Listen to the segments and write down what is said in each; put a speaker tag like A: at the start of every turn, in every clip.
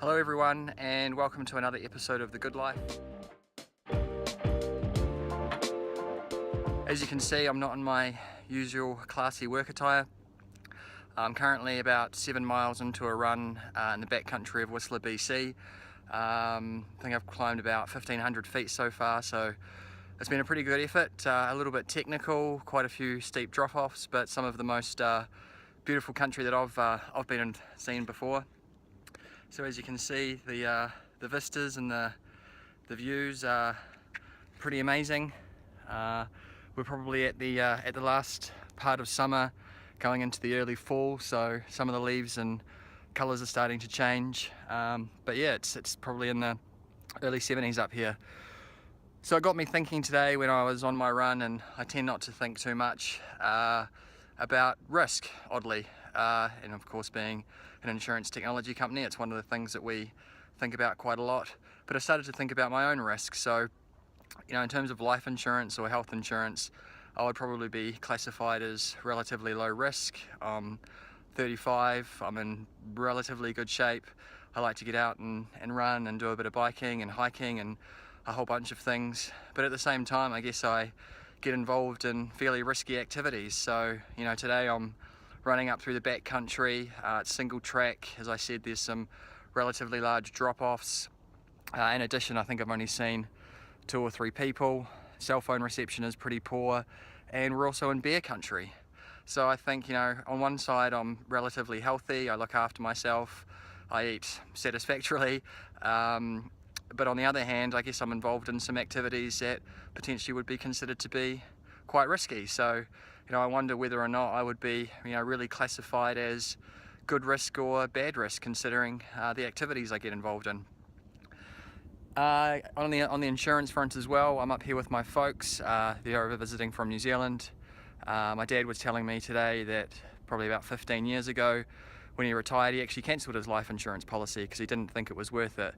A: Hello everyone, and welcome to another episode of The Good Life. As you can see, I'm not in my usual classy work attire. I'm currently about 7 miles into a run in the backcountry of Whistler, BC. I think I've climbed about 1,500 feet so far, so it's been a pretty good effort. A little bit technical, quite a few steep drop-offs, but some of the most beautiful country that I've been and seen before. So as you can see, the vistas and the views are pretty amazing. We're probably at the last part of summer, going into the early fall, so some of the leaves and colours are starting to change. But yeah, it's probably in the early 70s up here. So it got me thinking today when I was on my run, and I tend not to think too much about risk, oddly. And of course, being an insurance technology company, it's one of the things that we think about quite a lot. But I started to think about my own risk. So, in terms of life insurance or health insurance, I would probably be classified as relatively low risk. I'm 35, I'm in relatively good shape. I like to get out and run and do a bit of biking and hiking and a whole bunch of things. But at the same time, I guess I get involved in fairly risky activities. So, today I'm running up through the backcountry. It's single track. As I said, there's some relatively large drop-offs. In addition, I think I've only seen 2 or 3 people. Cell phone reception is pretty poor, and we're also in bear country. So I think, on one side I'm relatively healthy, I look after myself, I eat satisfactorily, but on the other hand, I guess I'm involved in some activities that potentially would be considered to be quite risky. So, I wonder whether or not I would be, really classified as good risk or bad risk, considering the activities I get involved in. On the insurance front as well, I'm up here with my folks. They're over visiting from New Zealand. My dad was telling me today that probably about 15 years ago, when he retired, he actually cancelled his life insurance policy because he didn't think it was worth it.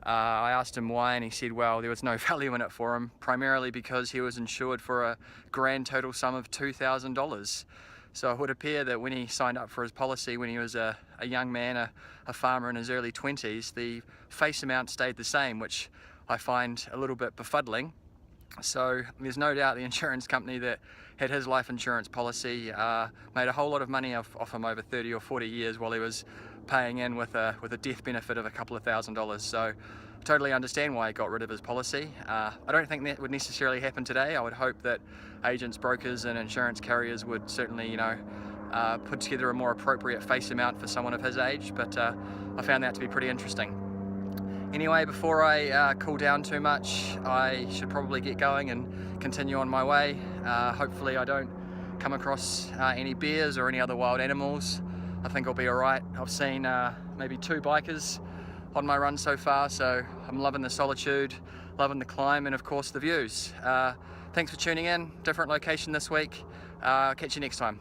A: I asked him why, and he said, well, there was no value in it for him, primarily because he was insured for a grand total sum of $2,000. So it would appear that when he signed up for his policy when he was a young man, a farmer in his early 20s, the face amount stayed the same, which I find a little bit befuddling. So there's no doubt the insurance company that had his life insurance policy made a whole lot of money off him over 30 or 40 years while he was paying in with a death benefit of a couple of $1,000s. So I totally understand why he got rid of his policy. I don't think that would necessarily happen today. I would hope that agents, brokers and insurance carriers would certainly, put together a more appropriate face amount for someone of his age, but I found that to be pretty interesting. Anyway, before I cool down too much, I should probably get going and continue on my way. Hopefully I don't come across any bears or any other wild animals. I think I'll be alright. I've seen maybe 2 bikers on my run so far, so I'm loving the solitude, loving the climb, and of course the views. Thanks for tuning in. Different location this week. Catch you next time.